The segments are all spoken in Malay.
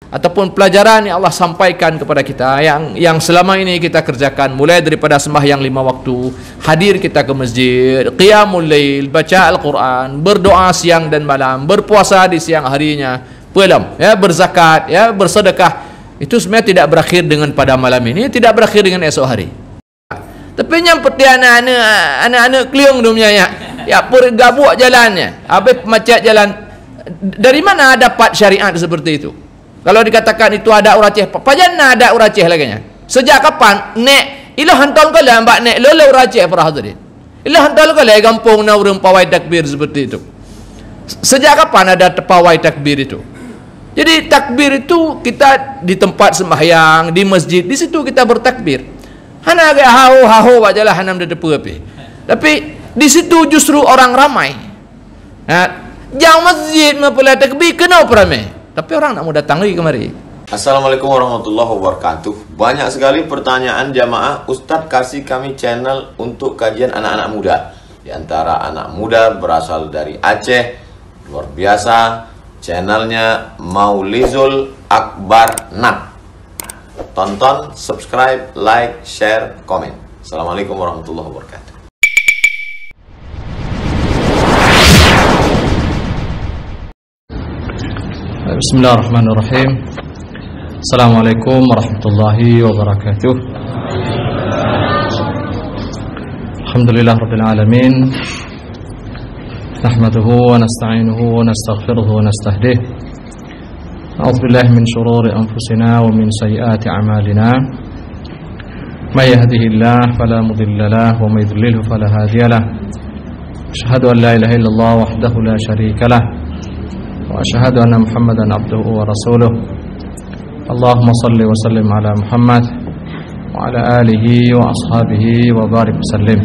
ataupun pelajaran yang Allah sampaikan kepada kita yang selama ini kita kerjakan, mulai daripada sembahyang 5 waktu, hadir kita ke masjid, qiyamul lail, baca Al-Quran, berdoa siang dan malam, berpuasa di siang harinya, berzakat, bersedekah. Itu sebenarnya tidak berakhir dengan pada malam ini, tidak berakhir dengan esok hari. Tapi yang seperti anak-anak keliung dunia pur gabuk jalannya, habis macet jalan. Dari mana dapat syariat seperti itu? Kalau dikatakan itu ada uraceh, pajana ada uraceh lagi nya. Sejak kapan nek ilah hantar kala mbak nek lolo uraceh para hadirin. Ilah hantar kala gampung na urang pawai takbir seperti itu. Sejak kapan ada pawai takbir itu? Jadi takbir itu kita di tempat sembahyang, di masjid, di situ kita bertakbir. Hana agak hau ajalah hanam de depu api. Tapi di situ justru orang ramai. Jauh masjid mempelai takbir kenapa ramai? Tapi orang tak mau datang lagi kemari. Assalamualaikum warahmatullahi wabarakatuh. Banyak sekali pertanyaan jamaah, Ustadz kasih kami channel untuk kajian anak-anak muda. Di antara anak muda berasal dari Aceh, luar biasa. Channelnya Maulizul Akbar Nak. Tonton, subscribe, like, share, komen. Assalamualaikum warahmatullahi wabarakatuh. Bismillahirrahmanirrahim. Assalamualaikum warahmatullahi wabarakatuh. Alhamdulillah rabbil alamin. Nahmaduhu wa nasta'inuhu wa nastaghfiruhu wa nastahdih. A'udzu billahi min shururi anfusina wa min sayyiati a'malina. May yahdihillahu fala mudilla lahu wa may yudlilhu fala hadiya lahu. Asyhadu an la ilaha illallah wahdahu la syarika lahu. وأشهد أن محمدا عبده ورسوله اللهم صل وسلم على محمد وعلى آله وأصحابه وبارك وسلم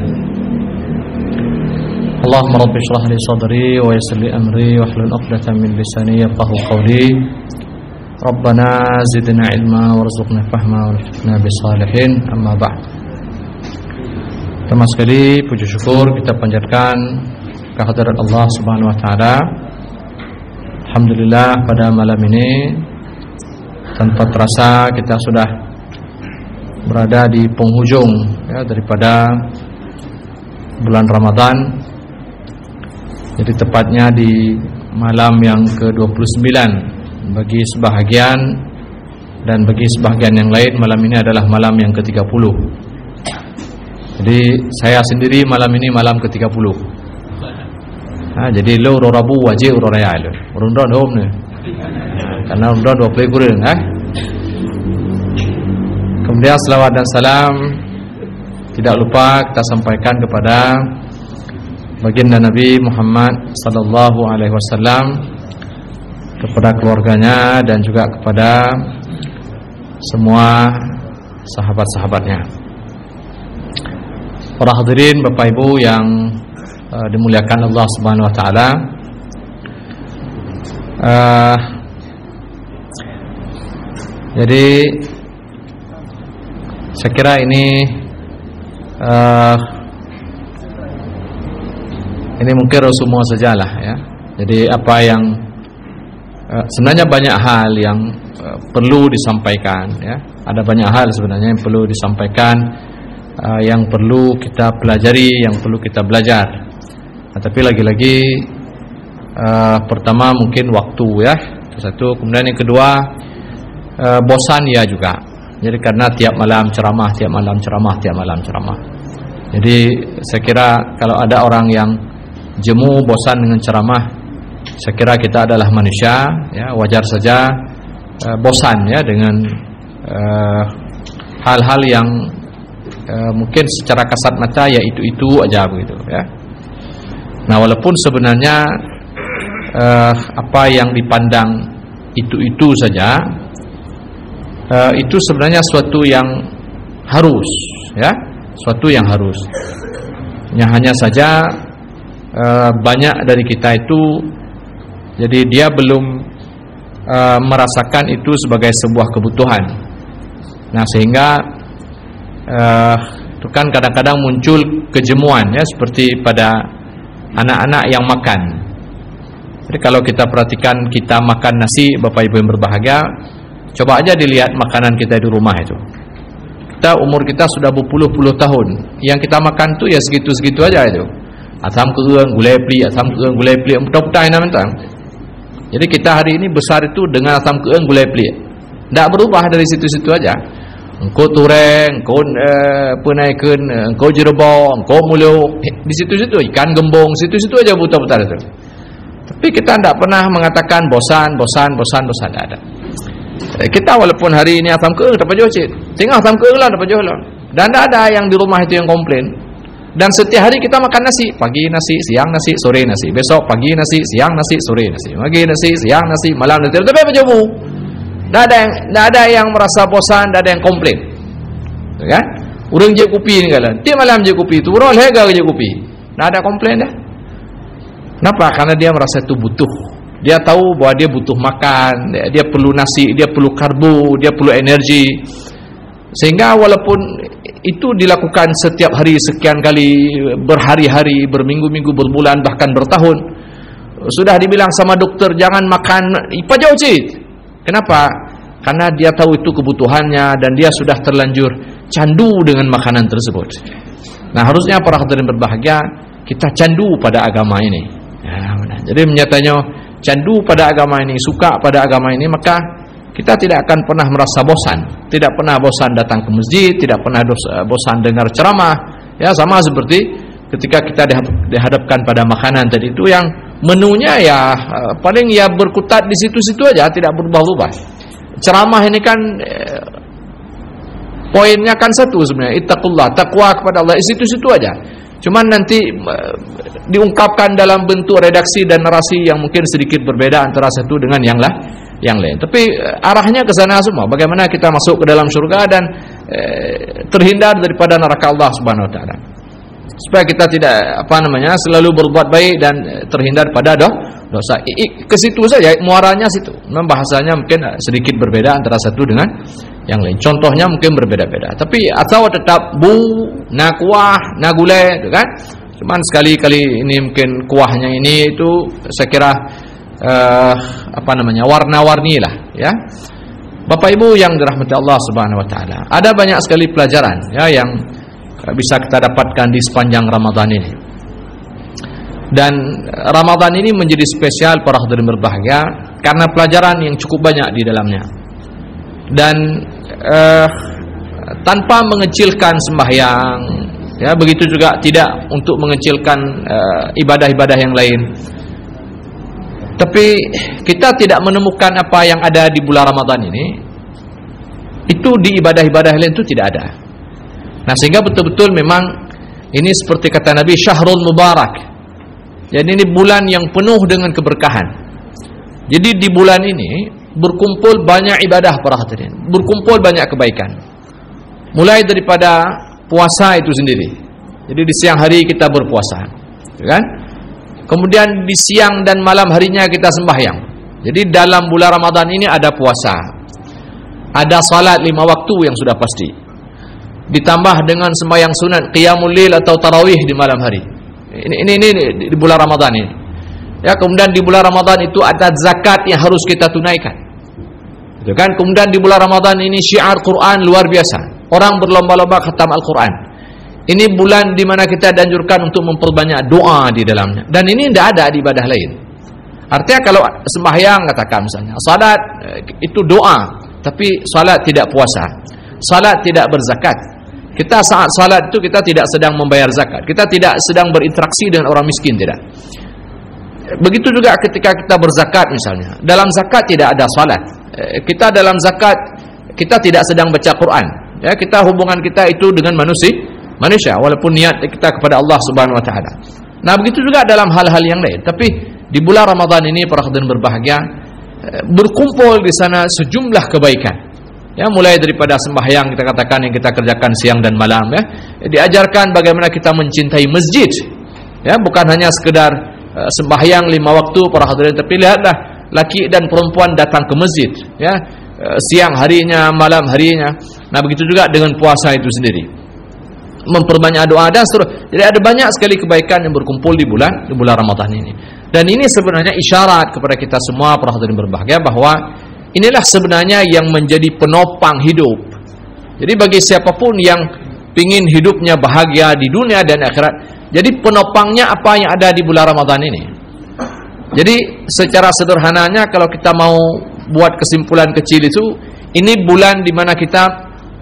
اللهم رب اشرح لي صدري ويسر لي أمري واحلل عقدة من لساني يفقهوا قولي ربنا زدنا علما وارزقنا فهما والحقنا بالصالحين أما بعد. Pertama sekali puji syukur kita panjatkan kehadirat Allah Subhanahu wa taala. Alhamdulillah pada malam ini tanpa terasa kita sudah berada di penghujung daripada bulan Ramadan. Jadi tepatnya di malam yang ke-29 bagi sebahagian, dan bagi sebahagian yang lain malam ini adalah malam yang ke-30. Jadi saya sendiri malam ini malam ke-30. Jadi lo Rabu wajib raya lo. Rundon home ni. Karena rundon 20 kurang Kemudian selawat dan salam tidak lupa kita sampaikan kepada baginda Nabi Muhammad sallallahu alaihi wasallam, kepada keluarganya dan juga kepada semua sahabat-sahabatnya. Para hadirin Bapak Ibu yang dimuliakan Allah Subhanahu wa taala. Jadi saya kira ini mungkin semua sajalah ya. Jadi apa yang sebenarnya banyak hal yang perlu disampaikan ya. Ada banyak hal sebenarnya yang perlu disampaikan, yang perlu kita pelajari, yang perlu kita belajar. Tapi lagi-lagi pertama mungkin waktu ya, satu. Kemudian yang kedua bosan ya juga. Jadi karena tiap malam ceramah. Jadi saya kira kalau ada orang yang jemu bosan dengan ceramah, saya kira kita adalah manusia ya, wajar saja bosan ya dengan hal-hal yang mungkin secara kasat mata ya itu aja begitu ya. Nah, walaupun sebenarnya apa yang dipandang itu saja, itu sebenarnya suatu yang harus ya, suatu yang harus. Hanya saja banyak dari kita itu jadi dia belum merasakan itu sebagai sebuah kebutuhan. Nah, sehingga itu kan kadang-kadang muncul kejemuan ya, seperti pada anak-anak yang makan. Jadi kalau kita perhatikan, kita makan nasi, Bapak Ibu yang berbahagia, Coba aja dilihat makanan kita di rumah itu. Umur kita sudah berpuluh-puluh tahun, yang kita makan tu ya segitu-segitu aja itu. Asam keung, gulai peli, putah-putah yang mentang. Jadi kita hari ini besar itu dengan asam keung, gulai peli. Tak berubah dari situ-situ aja. Engkau tureng, engkau penaikan, engkau jerebau, engkau muluk, di situ-situ ikan gembong, situ-situ aja putar-putar itu. Tapi kita tidak pernah mengatakan bosan, tak ada. Kita walaupun hari ini asam keung tak pajau cik, tengah asam keung lah tak pajau lah. Dan tak ada yang di rumah itu yang komplain. Dan setiap hari kita makan nasi, pagi nasi, siang nasi, sore nasi. Besok pagi nasi, siang nasi, sore nasi. Pagi nasi, siang nasi, malam nasi. Tapi pajau bu. Tak ada yang merasa bosan, tak ada yang komplain. Kan? Urang je kopi ni kalan. Tiap malam je kopi tu, urang lega je kopi. Tak ada komplain dah. Kenapa? Karena dia merasa itu butuh. Dia tahu bahwa dia butuh makan, dia perlu nasi, dia perlu karbo, dia perlu energi. Sehingga walaupun itu dilakukan setiap hari sekian kali, berhari-hari, berminggu-minggu, berbulan, bahkan bertahun, sudah dibilang sama dokter jangan makan ipajau cik. Kenapa? Karena dia tahu itu kebutuhannya dan dia sudah terlanjur candu dengan makanan tersebut. Nah, harusnya para hadirin berbahagia kita candu pada agama ini. Ya, jadi menyatanya candu pada agama ini, suka pada agama ini, maka kita tidak akan pernah merasa bosan. Tidak pernah bosan datang ke masjid, tidak pernah bosan dengar ceramah. Ya, sama seperti ketika kita dihadapkan pada makanan tadi itu yang menunya ya paling ya berkutat di situ-situ aja, tidak berubah-ubah. Ceramah ini kan poinnya kan satu sebenarnya, ittaqullah, takwa kepada Allah, situ-situ aja. Cuman nanti diungkapkan dalam bentuk redaksi dan narasi yang mungkin sedikit berbeda antara satu dengan yang lain. Tapi arahnya ke sana semua. Bagaimana kita masuk ke dalam surga dan terhindar daripada neraka Allah Subhanahu wa taala. Supaya kita tidak selalu berbuat baik dan terhindar pada dosa. Ke situ saja, muaranya situ. Memang bahasanya mungkin sedikit berbeda antara satu dengan yang lain. Contohnya mungkin berbeda-beda. Tapi atau tetap na kuah, na gulai, itu kan? Cuman sekali-kali ini mungkin kuahnya ini itu saya kira warna-warni lah, ya. Bapak Ibu yang dirahmati Allah Subhanahu wa taala. Ada banyak sekali pelajaran ya yang bisa kita dapatkan di sepanjang Ramadan ini. Dan Ramadan ini menjadi spesial para hadirin berbahagia karena pelajaran yang cukup banyak di dalamnya. Dan tanpa mengecilkan sembahyang, ya, begitu juga tidak untuk mengecilkan ibadah-ibadah yang lain. Tapi kita tidak menemukan apa yang ada di bulan Ramadan ini itu di ibadah-ibadah lain itu tidak ada. Nah, sehingga betul-betul memang ini seperti kata Nabi, syahrul mubarak. Jadi ini bulan yang penuh dengan keberkahan. Jadi di bulan ini berkumpul banyak ibadah para hadirin, berkumpul banyak kebaikan. Mulai daripada puasa itu sendiri. Jadi di siang hari kita berpuasa, kan? Kemudian di siang dan malam harinya kita sembahyang. Jadi dalam bulan Ramadan ini ada puasa, ada salat 5 waktu yang sudah pasti, ditambah dengan sembahyang sunat qiyamul lail atau tarawih di malam hari. Ini di bulan Ramadan ini. Ya, kemudian di bulan Ramadan itu ada zakat yang harus kita tunaikan. Itu kan? Kemudian di bulan Ramadan ini syiar Quran luar biasa. Orang berlomba-lomba khatam Al-Quran. Ini bulan di mana kita dianjurkan untuk memperbanyak doa di dalamnya. Dan ini tidak ada di ibadah lain. Artinya kalau sembahyang katakan misalnya, salat itu doa, tapi salat tidak puasa. Salat tidak berzakat. Kita saat salat itu kita tidak sedang membayar zakat. Kita tidak sedang berinteraksi dengan orang miskin, tidak. Begitu juga ketika kita berzakat misalnya. Dalam zakat tidak ada salat. Kita dalam zakat kita tidak sedang baca Quran. Ya, kita hubungan kita itu dengan manusia walaupun niat kita kepada Allah Subhanahu wa taala. Nah, begitu juga dalam hal-hal yang lain. Tapi di bulan Ramadan ini para hadirin berbahagia berkumpul di sana sejumlah kebaikan. Ya, mulai daripada sembahyang kita katakan yang kita kerjakan siang dan malam, ya. Diajarkan bagaimana kita mencintai masjid. Ya, bukan hanya sekedar sembahyang 5 waktu para hadirin, tapi lihatlah laki dan perempuan datang ke masjid, ya. Siang harinya, malam harinya. Nah, begitu juga dengan puasa itu sendiri. Memperbanyak doa dan seterusnya. Jadi ada banyak sekali kebaikan yang berkumpul di bulan Ramadan ini. Dan ini sebenarnya isyarat kepada kita semua para hadirin berbahagia bahwa inilah sebenarnya yang menjadi penopang hidup. Jadi bagi siapapun yang ingin hidupnya bahagia di dunia dan akhirat, jadi penopangnya apa yang ada di bulan Ramadan ini. Jadi secara sederhananya kalau kita mau buat kesimpulan kecil itu, ini bulan di mana kita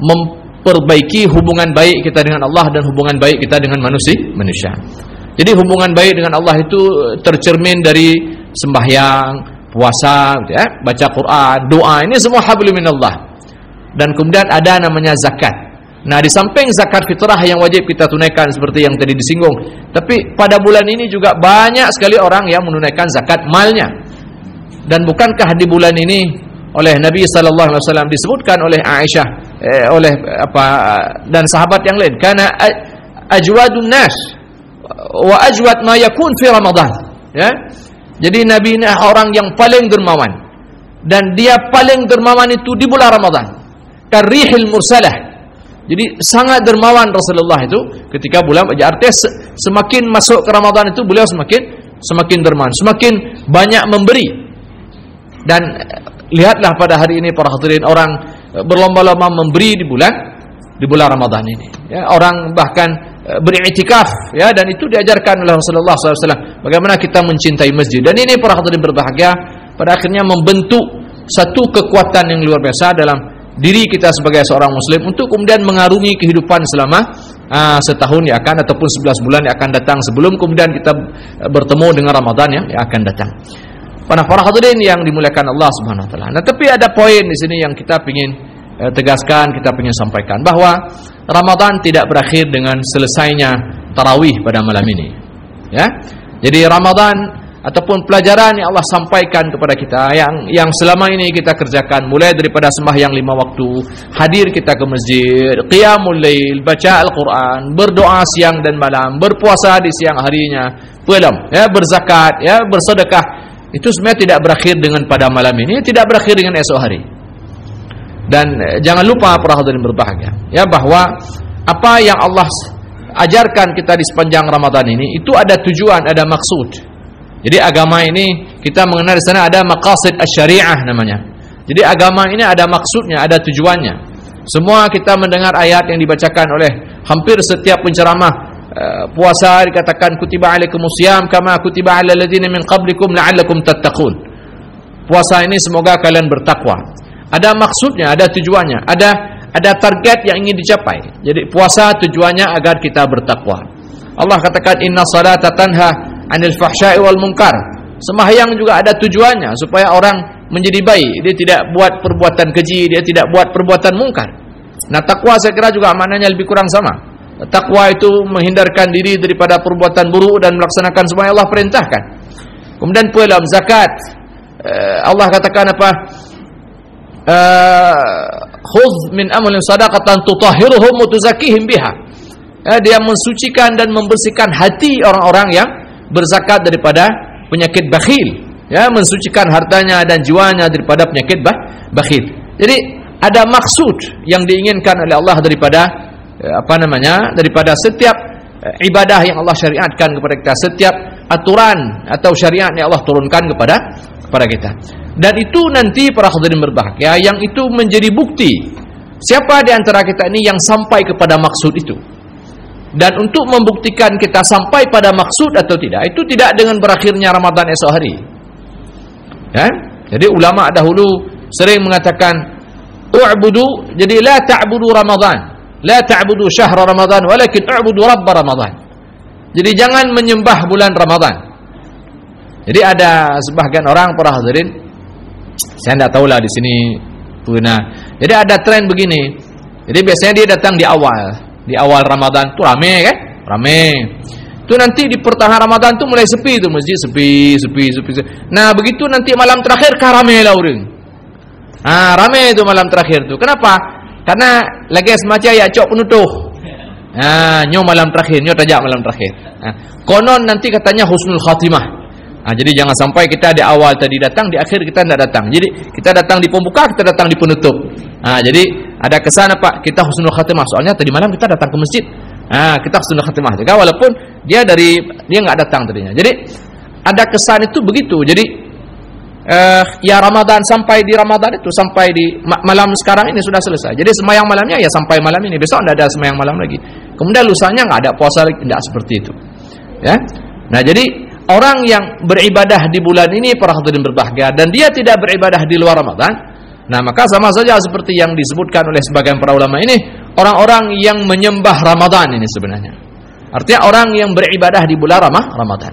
memperbaiki hubungan baik kita dengan Allah dan hubungan baik kita dengan manusia. Jadi hubungan baik dengan Allah itu tercermin dari sembahyang, puasa, ya, baca Quran, doa, ini semua hablum minallah. Dan kemudian ada namanya zakat. Nah, di samping zakat fitrah yang wajib kita tunaikan seperti yang tadi disinggung, tapi pada bulan ini juga banyak sekali orang yang menunaikan zakat malnya. Dan bukankah di bulan ini oleh Nabi sallallahu alaihi wasallam disebutkan oleh Aisyah dan sahabat yang lain, karena ajwadun nas wa ajwad ma yakun fi Ramadan, ya. Jadi Nabi ini orang yang paling dermawan, dan dia paling dermawan itu di bulan Ramadan. Karihil mursalah. Jadi sangat dermawan Rasulullah itu ketika bulan, artinya semakin masuk ke Ramadan itu beliau semakin dermawan, semakin banyak memberi. Dan lihatlah pada hari ini para hadirin, orang berlomba-lomba memberi di bulan Ramadan ini. Ya, orang bahkan beriktikaf, ya, dan itu diajarkan oleh Rasulullah SAW. Bagaimana kita mencintai masjid. Dan ini para hadirin berbahagia, pada akhirnya membentuk satu kekuatan yang luar biasa dalam diri kita sebagai seorang muslim untuk kemudian mengarungi kehidupan selama setahun yang akan, ataupun 11 bulan yang akan datang sebelum kemudian kita bertemu dengan Ramadan yang akan datang. Para hadirin yang dimuliakan Allah Subhanahu wa taala. Nah, tapi ada poin di sini yang kita ingin tegaskan, kita ingin sampaikan, bahwa Ramadan tidak berakhir dengan selesainya tarawih pada malam ini. Ya. Jadi Ramadan ataupun pelajaran yang Allah sampaikan kepada kita yang selama ini kita kerjakan, mulai daripada sembahyang 5 waktu, hadir kita ke masjid, qiyamul lail, baca Al-Quran, berdoa siang dan malam, berpuasa di siang harinya, ya, berzakat, ya, bersedekah, itu sebenarnya tidak berakhir dengan pada malam ini, tidak berakhir dengan esok hari. Dan jangan lupa para hadirin berbahagia, ya, bahwa apa yang Allah ajarkan kita di sepanjang Ramadan ini itu ada tujuan, ada maksud. Jadi agama ini kita mengenal di sana ada maqasid asy-syari'ah namanya. Jadi agama ini ada maksudnya, ada tujuannya. Semua kita mendengar ayat yang dibacakan oleh hampir setiap penceramah. Puasa dikatakan kutiba alaikumusiyam kama kutiba alal ladzina min qablikum la'allakum tattaqun. Puasa ini semoga kalian bertakwa. Ada maksudnya, ada tujuannya, ada target yang ingin dicapai. Jadi puasa tujuannya agar kita bertakwa. Allah katakan inna salata tanha 'anil fahsya'i wal munkar. Sembahyang juga ada tujuannya supaya orang menjadi baik, dia tidak buat perbuatan keji, dia tidak buat perbuatan mungkar. Nah, takwa saya kira juga maknanya lebih kurang sama. Takwa itu menghindarkan diri daripada perbuatan buruk dan melaksanakan semua yang Allah perintahkan. Kemudian pula zakat. Allah katakan apa? Khudh min amwalihim shadaqatan tutahhiruhum wa tuzakkihim biha. Dia mensucikan dan membersihkan hati orang-orang yang berzakat daripada penyakit bakhil, ya, mensucikan hartanya dan jiwanya daripada penyakit bakhil. Jadi ada maksud yang diinginkan oleh Allah daripada daripada setiap ibadah yang Allah syariatkan kepada kita, setiap aturan atau syariat yang Allah turunkan kepada kita. Dan itu nanti para hadirin berbahagia, yang itu menjadi bukti siapa di antara kita ini yang sampai kepada maksud itu. Dan untuk membuktikan kita sampai pada maksud atau tidak, itu tidak dengan berakhirnya Ramadan esok hari. Ya? Jadi ulama dahulu sering mengatakan u'budu, jadi la ta'budu Ramadan, la ta'budu syahr Ramadan, walakin u'budu rabb Ramadan. Jadi jangan menyembah bulan Ramadan. Jadi ada sebagian orang para hadirin, saya tidak tahulah di sini pernah. Jadi ada tren begini. Jadi biasanya dia datang di awal Ramadan tuh rame kan? Rame. Itu nanti di pertengahan Ramadan tuh mulai sepi tuh masjid, sepi. Nah, begitu nanti malam terakhir rame lah orang. Ah, rame itu malam terakhir tuh. Kenapa? Karena lagi semacam ya cok penutup. Nah, nyo malam terakhir, nyo tajak malam terakhir. Nah, konon nanti katanya husnul khatimah. Nah, jadi jangan sampai kita di awal tadi datang, di akhir kita tidak datang. Jadi kita datang di pembuka, kita datang di penutup. Nah, jadi ada kesan apa? Kita husnul khatimah. Soalnya tadi malam kita datang ke masjid. Nah, kita husnul khatimah juga walaupun dia nggak datang tadinya. Jadi ada kesan itu begitu. Jadi ya Ramadan sampai di Ramadan itu, sampai di malam sekarang ini sudah selesai. Jadi sembahyang malamnya ya sampai malam ini, besok tidak ada sembahyang malam lagi. Kemudian lusanya nggak ada puasa lagi, tidak seperti itu. Ya. Nah, jadi orang yang beribadah di bulan ini para hadirin berbahagia dan dia tidak beribadah di luar Ramadan, nah maka sama saja seperti yang disebutkan oleh sebagian para ulama ini, orang-orang yang menyembah Ramadan ini sebenarnya. Artinya orang yang beribadah di bulan Ramadan.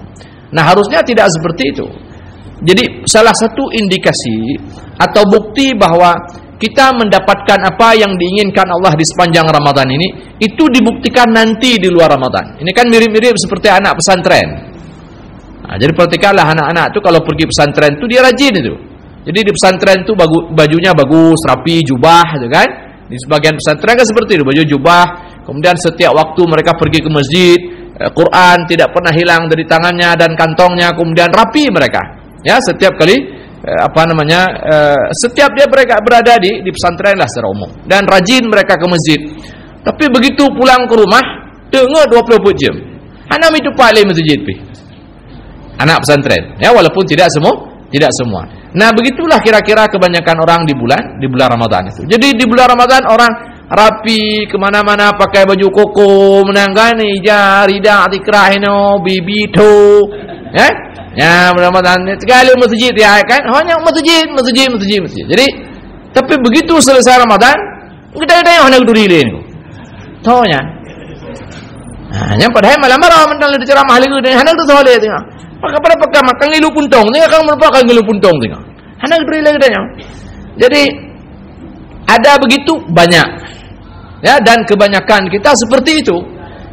Nah, harusnya tidak seperti itu. Jadi salah satu indikasi atau bukti bahwa kita mendapatkan apa yang diinginkan Allah di sepanjang Ramadan ini, itu dibuktikan nanti di luar Ramadan. Ini kan mirip-mirip seperti anak pesantren. Nah, jadi perhatikanlah anak-anak itu kalau pergi pesantren itu dia rajin itu. Jadi di pesantren itu bajunya bagus, rapi, jubah, gitu kan? Di sebagian pesantren kan seperti itu, baju jubah. Kemudian setiap waktu mereka pergi ke masjid, Quran tidak pernah hilang dari tangannya dan kantongnya, kemudian rapi mereka. Ya, setiap kali setiap dia mereka berada di pesantren lah secara umum, dan rajin mereka ke masjid. Tapi begitu pulang ke rumah, dengar 24 jam. Anak itu paling masjid pi. Anak pesantren, ya walaupun tidak semua. Nah, begitulah kira-kira kebanyakan orang di bulan Ramadan itu. Jadi di bulan Ramadan orang rapi kemana-mana pakai baju koko, menangani rida tikrahino bibito, ya Ramadan sekali masjid ya kan, hanya masjid. Jadi tapi begitu selesai Ramadan, kita hanya durilin, tahu nya. Nah, yang padahal malam malam mental di ceramah lagi dan hanya tu soalnya tengah. Pada pakai makan ngilu puntong, ni akan merupakan ngilu puntong tengah. Hanya duril lagi dah. Jadi ada begitu banyak. Ya, dan kebanyakan kita seperti itu.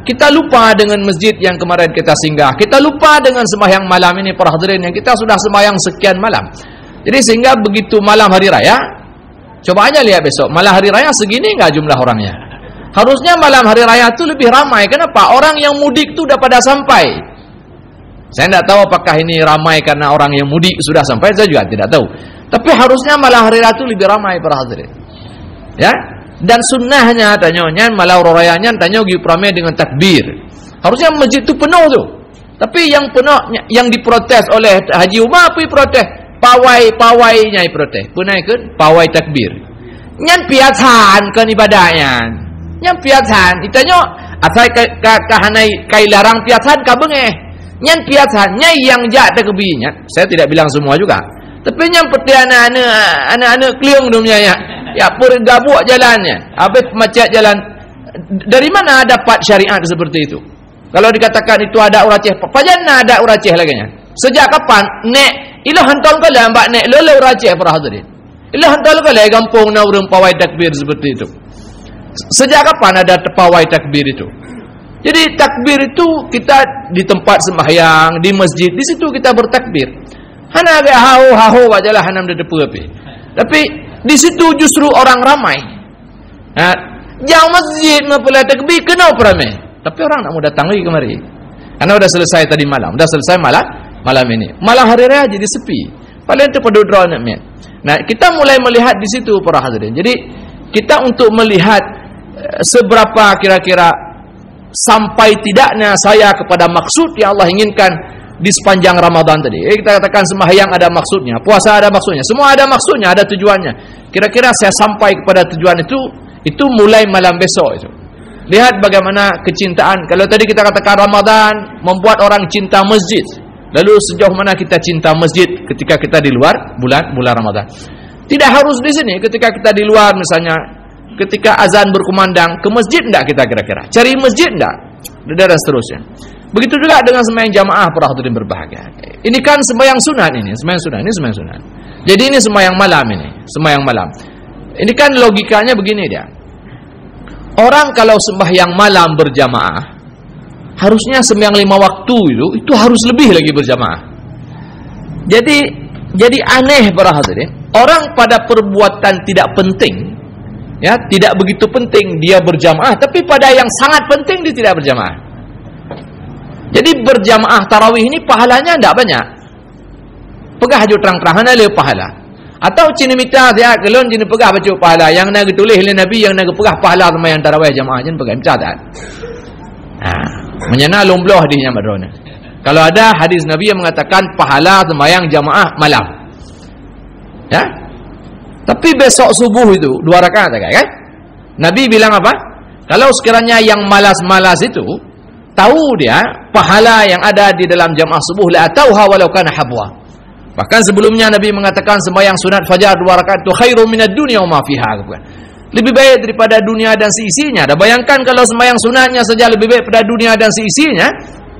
Kita lupa dengan masjid yang kemarin kita singgah. Kita lupa dengan sembahyang malam ini para hadirin yang kita sudah sembahyang sekian malam. Jadi sehingga begitu malam hari raya, coba aja lihat besok malam hari raya segini enggak jumlah orangnya. Harusnya malam hari raya itu lebih ramai. Kenapa? Orang yang mudik itu sudah pada sampai. Saya tidak tahu apakah ini ramai karena orang yang mudik sudah sampai, saya juga tidak tahu. Tapi harusnya malam hari raya itu lebih ramai para hadirin. Ya. Dan sunnahnya tanya malau rayanya tanya gi prame dengan takbir. Harusnya masjid itu penuh tu. Tapi yang penuh yang diprotes oleh Haji Umar apa protes? Pawai-pawainya protes. Punai ke pawai takbir. Nyan piatan kan ibadahnya. Nyan piatan itanya asai kahanai kai larang piatan ka bengeh. Nyan piatan nyai yang jak tekebinya. Saya tidak bilang semua juga. Tapi yang peti anak-anak kliung dunia ya pergabuk jalannya, habis macet jalan. Dari mana dapat syariat seperti itu? Kalau dikatakan itu ada uraceh, pajana ada uraceh lagi nya. Sejak kapan nek ilah hantol kala mbak nek lele uraceh para hadirin. Ilah hantol kala gampung na urang pawai takbir seperti itu. Sejak kapan ada pawai takbir itu? Jadi takbir itu kita di tempat sembahyang, di masjid, di situ kita bertakbir. Hana agak hau ajalah hanam de depu api. Tapi di situ justru orang ramai. Nah, jauh masjid mempelai takbir kena ramai. Tapi orang nak mau datang lagi kemari. Karena sudah selesai tadi malam, sudah selesai malam ini. Malam hari raya jadi sepi. Paling itu pada draw nak main. Nah, kita mulai melihat di situ para hadirin. Jadi kita untuk melihat seberapa kira-kira sampai tidaknya saya kepada maksud yang Allah inginkan di sepanjang Ramadan tadi. Kita katakan sembahyang ada maksudnya, puasa ada maksudnya, semua ada maksudnya, ada tujuannya. Kira-kira saya sampai kepada tujuan itu mulai malam besok itu. Lihat bagaimana kecintaan. Kalau tadi kita katakan Ramadan membuat orang cinta masjid. Lalu sejauh mana kita cinta masjid ketika kita di luar bulan Ramadan? Tidak harus di sini, ketika kita di luar misalnya, ketika azan berkumandang, ke masjid enggak kita kira-kira? Cari masjid enggak? Dan seterusnya. Begitu juga dengan sembahyang jamaah para hadirin berbahagia. Ini kan sembahyang sunat ini, sembahyang sunat. Jadi ini sembahyang malam ini, sembahyang malam. Ini kan logikanya begini dia. Orang kalau sembahyang malam berjamaah, harusnya sembahyang 5 waktu itu harus lebih lagi berjamaah. Jadi aneh para hadirin. Orang pada perbuatan tidak penting, ya tidak begitu penting dia berjamaah, tapi pada yang sangat penting dia tidak berjamaah. Jadi berjamaah tarawih ini pahalanya tidak banyak. Pegah haju terang-terangan ada pahala. Atau cini mita dia kelon cini pegah baca pahala. Yang nak tulis oleh Nabi yang nak pegah pahala sama yang tarawih jamaah jen pegah mita tak. Menyana lombloh di yang madrona. Kalau ada hadis Nabi yang mengatakan pahala sembahyang jamaah malam. Ya. Tapi besok subuh itu 2 rakaat kan? Nabi bilang apa? Kalau sekiranya yang malas-malas itu tahu dia pahala yang ada di dalam jamaah subuh, la atauha walau kana habwa. Bahkan sebelumnya Nabi mengatakan sembahyang sunat fajar 2 rakaat itu khairum minad dunya wa ma fiha. Lebih baik daripada dunia dan seisinya. Dah bayangkan kalau sembahyang sunatnya saja lebih baik daripada dunia dan seisinya.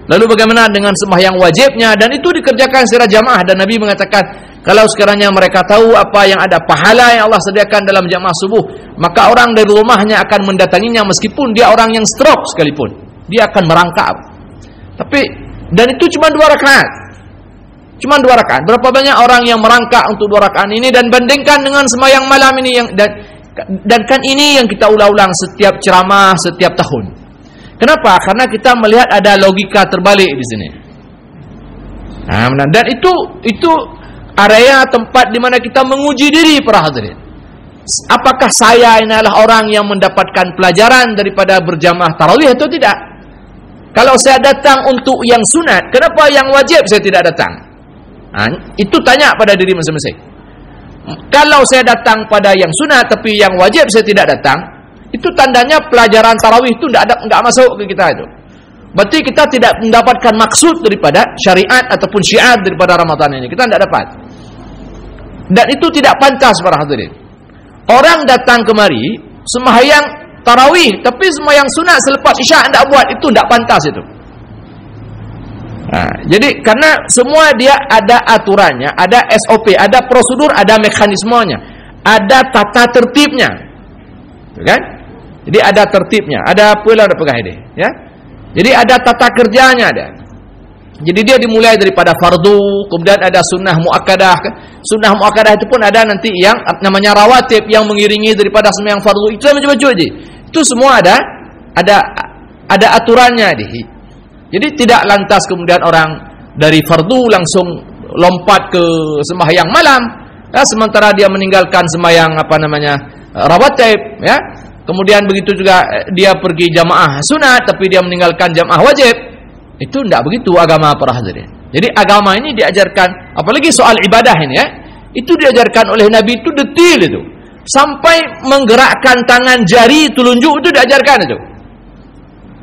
Lalu bagaimana dengan sembahyang wajibnya? Dan itu dikerjakan secara jamaah. Dan Nabi mengatakan, kalau sekiranya mereka tahu apa yang ada pahala yang Allah sediakan dalam jamaah subuh, maka orang dari rumahnya akan mendatanginya meskipun dia orang yang stroke sekalipun. Dia akan merangkak. Tapi, dan itu cuma 2 rakaat. Cuma 2 rakaat. Berapa banyak orang yang merangkak untuk 2 rakaat ini, dan bandingkan dengan sembahyang malam ini yang dan kan ini yang kita ulang-ulang setiap ceramah setiap tahun. Kenapa? Karena kita melihat ada logika terbalik di sini. Nah, dan itu area tempat di mana kita menguji diri para hadirin. Apakah saya ini adalah orang yang mendapatkan pelajaran daripada berjamaah tarawih atau tidak? Kalau saya datang untuk yang sunat, kenapa yang wajib saya tidak datang? Nah, itu tanya pada diri masing-masing. Kalau saya datang pada yang sunat tapi yang wajib saya tidak datang, itu tandanya pelajaran tarawih itu tidak masuk ke kita itu. Berarti kita tidak mendapatkan maksud daripada syariat ataupun syiar daripada Ramadan ini. Kita tidak dapat. Dan itu tidak pantas para hadirin. Orang datang kemari sembahyang tarawih tapi sembahyang sunat selepas isya tidak buat, itu tidak pantas itu. Nah, jadi karena semua dia ada aturannya, ada SOP, ada prosedur, ada mekanismenya, ada tata tertibnya. Kan? Jadi ada tertibnya, ada pula ada pegawai ya. Jadi ada tata kerjanya ada. Jadi dia dimulai daripada fardu, kemudian ada sunnah muakkadah. Sunnah muakkadah itu pun ada nanti yang namanya rawatib yang mengiringi daripada sembahyang fardu. Itu macam-macam aja. Itu semua ada aturannya deh. Jadi tidak lantas kemudian orang dari fardu langsung lompat ke sembahyang malam, ya, sementara dia meninggalkan sembahyang rawatib, ya. Kemudian begitu juga dia pergi jamaah sunat tapi dia meninggalkan jamaah wajib. Itu tidak begitu agama para hadirin. Jadi agama ini diajarkan, apalagi soal ibadah ini ya, itu diajarkan oleh Nabi itu detail itu. Sampai menggerakkan tangan jari telunjuk itu diajarkan itu.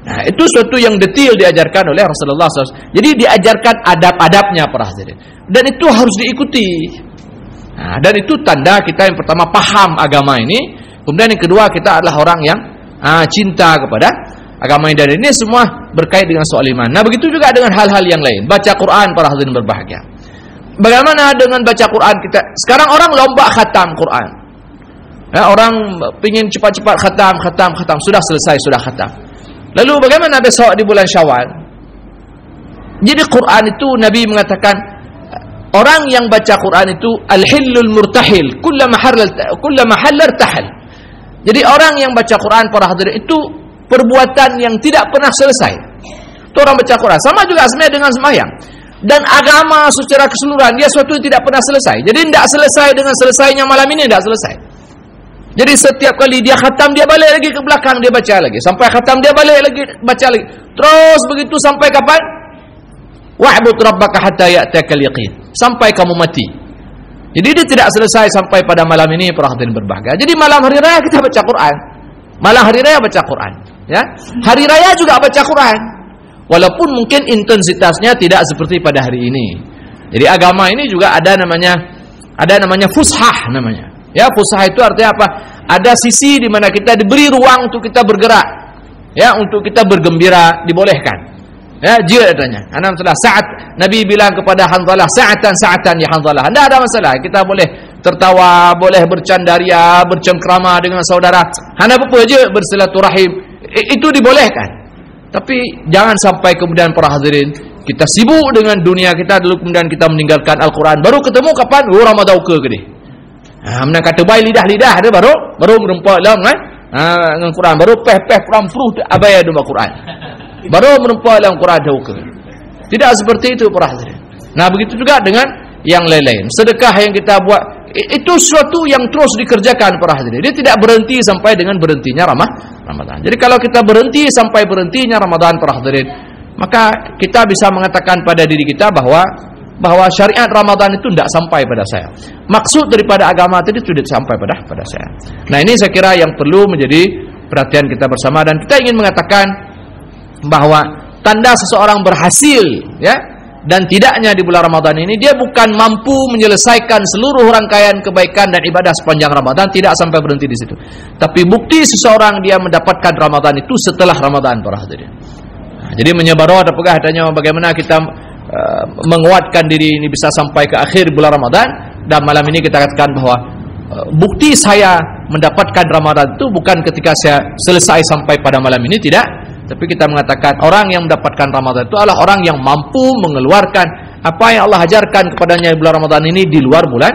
Nah, itu suatu yang detail diajarkan oleh Rasulullah SAW. Jadi diajarkan adab-adabnya para hadirin. Dan itu harus diikuti. Nah, dan itu tanda kita yang pertama paham agama ini. Kemudian yang kedua kita adalah orang yang cinta kepada agama ini. Dan ini semua berkait dengan soal iman. Nah, begitu juga dengan hal-hal yang lain. Baca Quran para hadirin berbahagia. Bagaimana dengan baca Quran kita? Sekarang orang lomba khatam Quran. Ya, orang ingin cepat-cepat khatam. Sudah selesai, sudah khatam. Lalu bagaimana besok di bulan Syawal? Jadi Quran itu Nabi mengatakan orang yang baca Quran itu al-hillul murtahil, kullama halal tahal. Jadi orang yang baca Quran para hadirin itu perbuatan yang tidak pernah selesai. Itu orang baca Quran. Sama juga sebenarnya dengan sembahyang. Dan agama secara keseluruhan dia suatu yang tidak pernah selesai. Jadi tidak selesai dengan selesainya malam ini, tidak selesai. Jadi setiap kali dia khatam, dia balik lagi ke belakang, dia baca lagi. Sampai khatam, dia balik lagi, baca lagi. Terus begitu sampai kapan? Wa'bud rabbaka hatta ya'tiyakal yaqin. Sampai kamu mati. Jadi dia tidak selesai sampai pada malam ini para hadirin berbahagia. Jadi malam hari raya kita baca Quran. Malam hari raya baca Quran. Ya? Hari raya juga baca Quran. Walaupun mungkin intensitasnya tidak seperti pada hari ini. Jadi agama ini juga ada namanya fushah namanya. Ya, fushah itu artinya apa? Ada sisi di mana kita diberi ruang untuk kita bergerak. Ya, untuk kita bergembira dibolehkan. Ya, jika adanya. Saat Nabi bilang kepada Hanzalah, sa'atan ya Hanzalah. Tidak ada masalah. Kita boleh tertawa, boleh bercandaria, bercengkrama dengan saudara. Hanya apa saja bersilaturahim. Itu dibolehkan. Tapi jangan sampai kemudian para hadirin kita sibuk dengan dunia kita dulu kemudian kita meninggalkan Al-Quran. Baru ketemu kapan? Ramadan ke gede. Menang kata bayi lidah dia baru merempak dalam dengan Quran. Baru peh Quran furuh abaya dengan Quran. Baru merempak dalam Quran dauke. Tidak seperti itu para hadirin. Nah, begitu juga dengan yang lain-lain. Sedekah yang kita buat itu suatu yang terus dikerjakan para hadirin. Dia tidak berhenti sampai dengan berhentinya Ramadan. Jadi kalau kita berhenti sampai berhentinya Ramadan para hadirin, maka kita bisa mengatakan pada diri kita bahwa bahwa syariat Ramadan itu tidak sampai pada saya. Maksud daripada agama tadi tidak sampai pada saya. Nah, ini saya kira yang perlu menjadi perhatian kita bersama, dan kita ingin mengatakan bahwa tanda seseorang berhasil ya dan tidaknya di bulan Ramadan ini, dia bukan mampu menyelesaikan seluruh rangkaian kebaikan dan ibadah sepanjang Ramadan, tidak sampai berhenti di situ. Tapi bukti seseorang dia mendapatkan Ramadan itu setelah Ramadan, para hadirin. Nah, jadi menyebarwa ada pegah adanya bagaimana kita menguatkan diri ini bisa sampai ke akhir bulan Ramadan. Dan malam ini kita katakan bahwa bukti saya mendapatkan Ramadan itu bukan ketika saya selesai sampai pada malam ini, tidak. Tapi kita mengatakan orang yang mendapatkan Ramadan itu adalah orang yang mampu mengeluarkan apa yang Allah ajarkan kepadanya di bulan Ramadan ini di luar bulan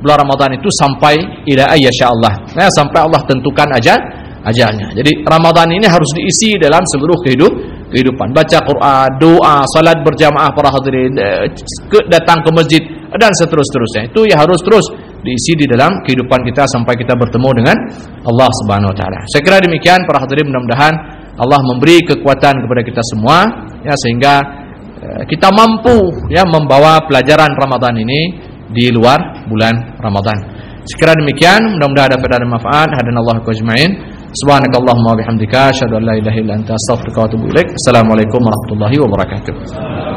Ramadan itu sampai ila ayyashallah. Nah, sampai Allah tentukan ajalnya. Jadi Ramadan ini harus diisi dalam seluruh kehidupan. Baca Quran, doa, salat berjamaah para hadirin, datang ke masjid dan seterusnya. Itu ya harus terus diisi di dalam kehidupan kita sampai kita bertemu dengan Allah Subhanahu wa taala. Saya kira demikian para hadirin, mudah-mudahan Allah memberi kekuatan kepada kita semua ya, sehingga kita mampu ya membawa pelajaran Ramadan ini di luar bulan Ramadan. Sekira demikian, mudah-mudahan dapat ada manfaat. Hadanallahu ajma'in. Subhanakallahumma wa bihamdika asyhadu an la ilaha illa anta astaghfiruka wa atubu ilaik. Assalamualaikum warahmatullahi wabarakatuh.